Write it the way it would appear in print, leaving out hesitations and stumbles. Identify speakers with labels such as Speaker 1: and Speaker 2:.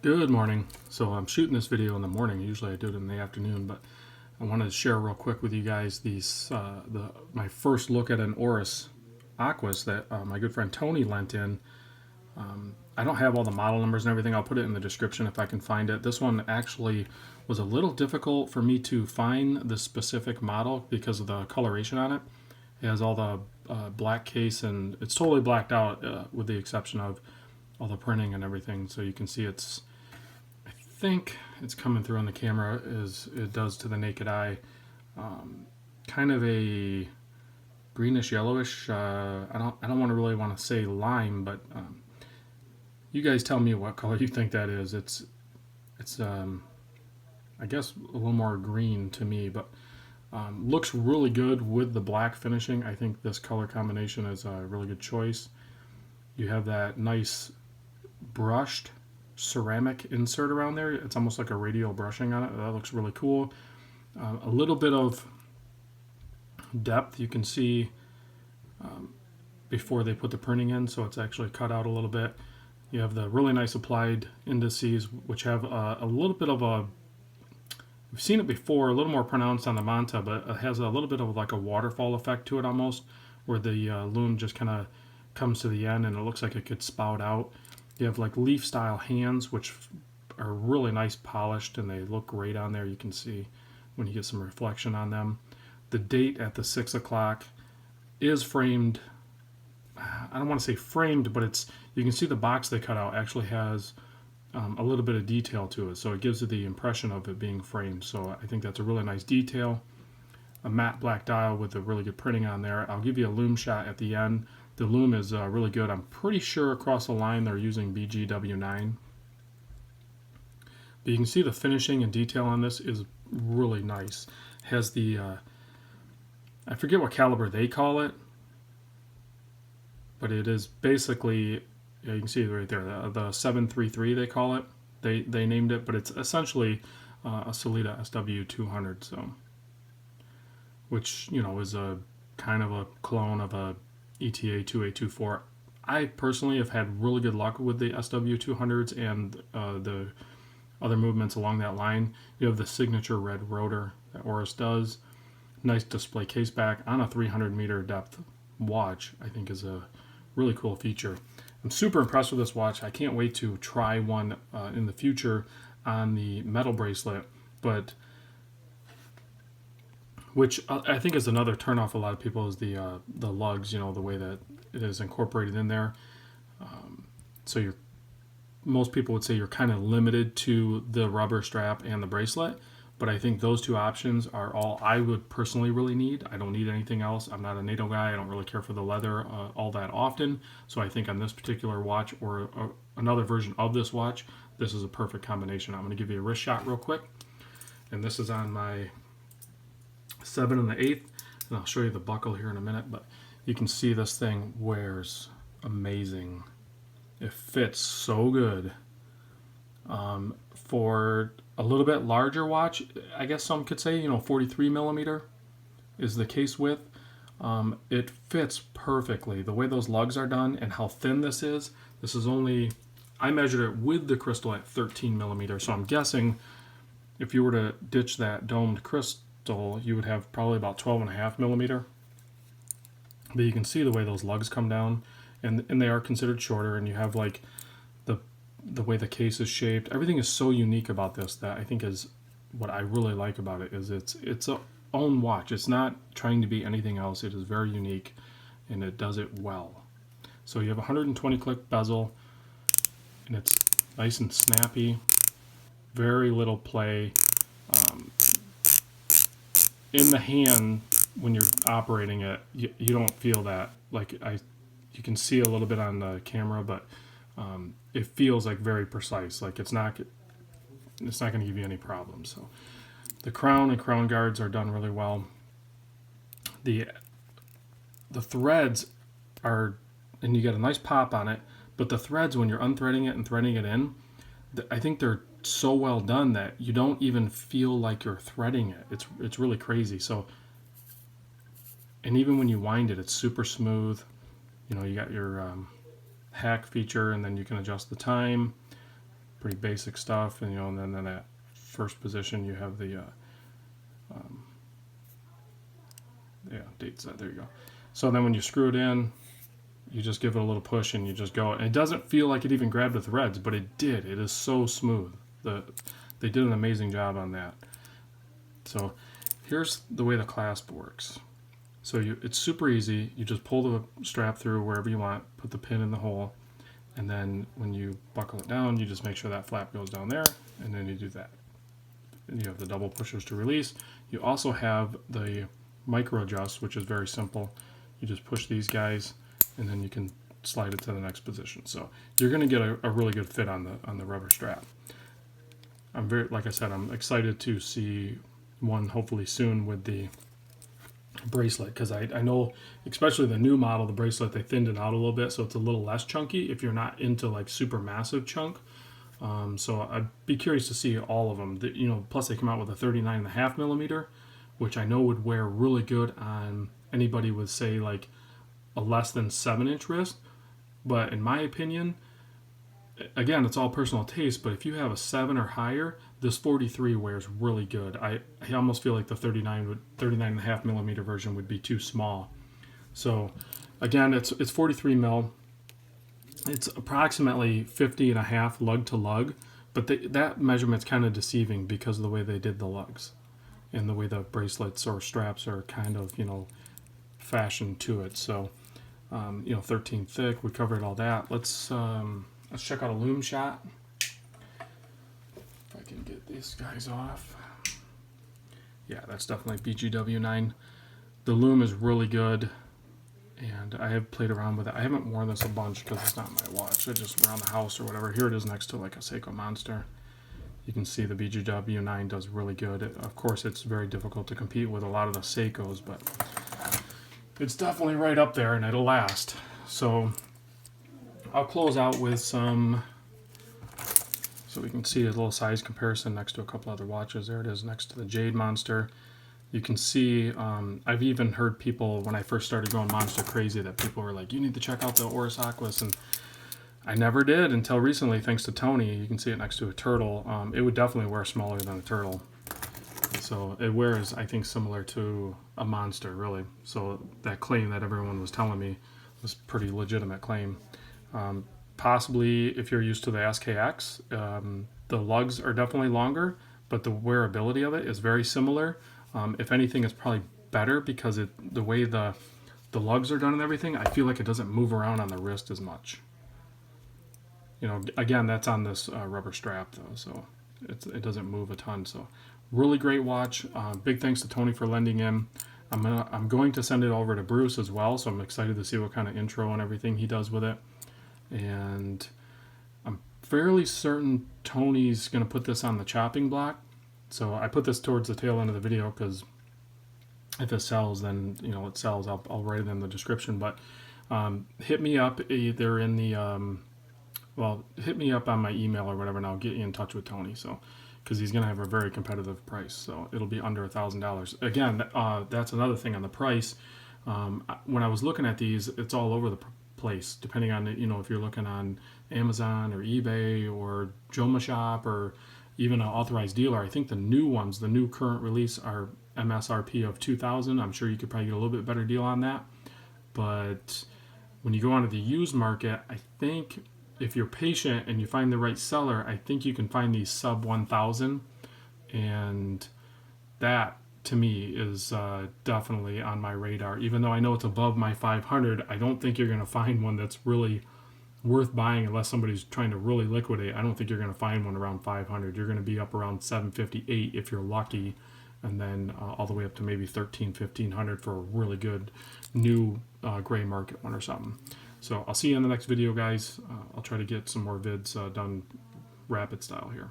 Speaker 1: Good morning. So I'm shooting this video in the morning. Usually I do it in the afternoon, but I wanted to share real quick with you guys my first look at an Oris Aquis that my good friend Tony lent in. I don't have all the model numbers and everything. I'll put it in the description if I can find it. This one actually was a little difficult for me to find the specific model because of the coloration on it. It has all the black case and it's totally blacked out with the exception of all the printing and everything. So you can see I think it's coming through on the camera as it does to the naked eye. Kind of a greenish yellowish. I don't want to say lime, but you guys tell me what color you think that is. It's I guess a little more green to me, but looks really good with the black finishing. I think this color combination is a really good choice. You have that nice brushed ceramic insert around there. It's almost like a radial brushing on it. That looks really cool. A little bit of depth you can see before they put the printing in, so it's actually cut out a little bit. You have the really nice applied indices, which have a little bit of we've seen it before, a little more pronounced on the Manta, but it has a little bit of like a waterfall effect to it almost, where the loom just kind of comes to the end and it looks like it could spout out. You have like leaf style hands, which are really nice polished and they look great on there. You can see when you get some reflection on them. The date at the 6 o'clock is framed. I don't want to say framed, but you can see the box they cut out actually has a little bit of detail to it. So it gives you the impression of it being framed. So I think that's a really nice detail. A matte black dial with a really good printing on there. I'll give you a loom shot at the end. The loom is really good. I'm pretty sure across the line they're using BGW9. But you can see the finishing and detail on this is really nice. It has the, I forget what caliber they call it, but it is basically, yeah, you can see it right there, the 733 they call it. They named it, but it's essentially a Sellita SW200, so, which, is a kind of a clone of a ETA 2824. I personally have had really good luck with the SW200s and the other movements along that line. You have the signature red rotor that Oris does. Nice display case back on a 300 meter depth watch, I think is a really cool feature. I'm super impressed with this watch. I can't wait to try one in the future on the metal bracelet, but which I think is another turnoff a lot of people is the lugs, the way that it is incorporated in there. So most people would say you're kind of limited to the rubber strap and the bracelet, but I think those two options are all I would personally really need. I don't need anything else. I'm not a NATO guy. I don't really care for the leather all that often. So I think on this particular watch or another version of this watch, this is a perfect combination. I'm going to give you a wrist shot real quick. And this is on my 7 and the 8th. And I'll show you the buckle here in a minute, but you can see this thing wears amazing. It fits so good. For a little bit larger watch, I guess some could say, 43 millimeter is the case width. It fits perfectly. The way those lugs are done and how thin this is only, I measured it with the crystal at 13 millimeter. So I'm guessing if you were to ditch that domed crystal, you would have probably about 12.5 millimeter. But you can see the way those lugs come down, and they are considered shorter, and you have like the way the case is shaped. Everything is so unique about this that I think is what I really like about it is it's a own watch. It's not trying to be anything else. It is very unique and it does it well. So you have a 120 click bezel and it's nice and snappy, very little play. In the hand when you're operating it, you don't feel that. Like you can see a little bit on the camera, but it feels like very precise. Like it's not going to give you any problems. So the crown and crown guards are done really well. The threads are, and you get a nice pop on it, but the threads when you're unthreading it and threading it in, I think they're so well done that you don't even feel like you're threading it. It's really crazy. So, and even when you wind it, it's super smooth. You got your hack feature, and then you can adjust the time. pretty basic stuff, and and then in that first position you have the date set. There you go. So then when you screw it in, you just give it a little push and you just go. And it doesn't feel like it even grabbed the threads, but it did. It is so smooth. They did an amazing job on that. So here's the way the clasp works. So it's super easy. You just pull the strap through wherever you want, put the pin in the hole, and then when you buckle it down, you just make sure that flap goes down there, and then you do that. And you have the double pushers to release. You also have the micro adjust, which is very simple. You just push these guys, and then you can slide it to the next position. So you're going to get a really good fit on the rubber strap. Like I said, I'm excited to see one hopefully soon with the bracelet, because I know, especially the new model, the bracelet, they thinned it out a little bit, so it's a little less chunky if you're not into like super massive chunk. So I'd be curious to see all of them. Plus they come out with a 39.5 millimeter, which I know would wear really good on anybody with, say, like a less than 7-inch wrist. But in my opinion, again, it's all personal taste, but if you have a 7 or higher, this 43 wears really good. I almost feel like the 39.5 millimeter version would be too small. So again, it's 43 mil. It's approximately 50.5 lug to lug, but that measurement's kind of deceiving because of the way they did the lugs and the way the bracelets or straps are kind of, fashioned to it. So, 13 thick, we covered all that. Let's check out a Loom shot. If I can get these guys off. Yeah, that's definitely BGW9. The Loom is really good, and I have played around with it. I haven't worn this a bunch because it's not my watch. I just around the house or whatever. Here it is next to like a Seiko Monster. You can see the BGW9 does really good. Of course, it's very difficult to compete with a lot of the Seikos, but it's definitely right up there, and it'll last. So I'll close out with some, so we can see a little size comparison next to a couple other watches. There it is next to the Jade Monster. You can see, I've even heard people, when I first started going Monster crazy, that people were like, you need to check out the Oris Aquis, and I never did until recently, thanks to Tony. You can see it next to a turtle. It would definitely wear smaller than a turtle. So it wears, I think, similar to a Monster, really. So that claim that everyone was telling me was a pretty legitimate claim. Possibly, if you're used to the SKX, the lugs are definitely longer, but the wearability of it is very similar. If anything, it's probably better because the way the lugs are done and everything, I feel like it doesn't move around on the wrist as much. Again, that's on this rubber strap though, so it doesn't move a ton. So really great watch. Big thanks to Tony for lending in. I'm going to send it over to Bruce as well, so I'm excited to see what kind of intro and everything he does with it. And I'm fairly certain Tony's going to put this on the chopping block. So I put this towards the tail end of the video because if it sells, then it sells. I'll write it in the description. But hit me up either in the hit me up on my email or whatever, and I'll get you in touch with Tony. So because he's going to have a very competitive price, so it'll be under $1,000. Again, that's another thing on the price. When I was looking at these, it's all over the place, depending on if you're looking on Amazon or eBay or Joma Shop or even an authorized dealer. I think the new ones, the new current release, are MSRP of $2,000. I'm sure you could probably get a little bit better deal on that. But when you go onto the used market, I think if you're patient and you find the right seller, I think you can find these sub 1,000, and that to me is definitely on my radar. Even though I know it's above my 500, I don't think you're going to find one that's really worth buying unless somebody's trying to really liquidate. I don't think you're going to find one around 500. You're going to be up around 758 if you're lucky, and then all the way up to maybe 1,500 for a really good new gray market one or something. So I'll see you in the next video, guys. I'll try to get some more vids done rapid style here.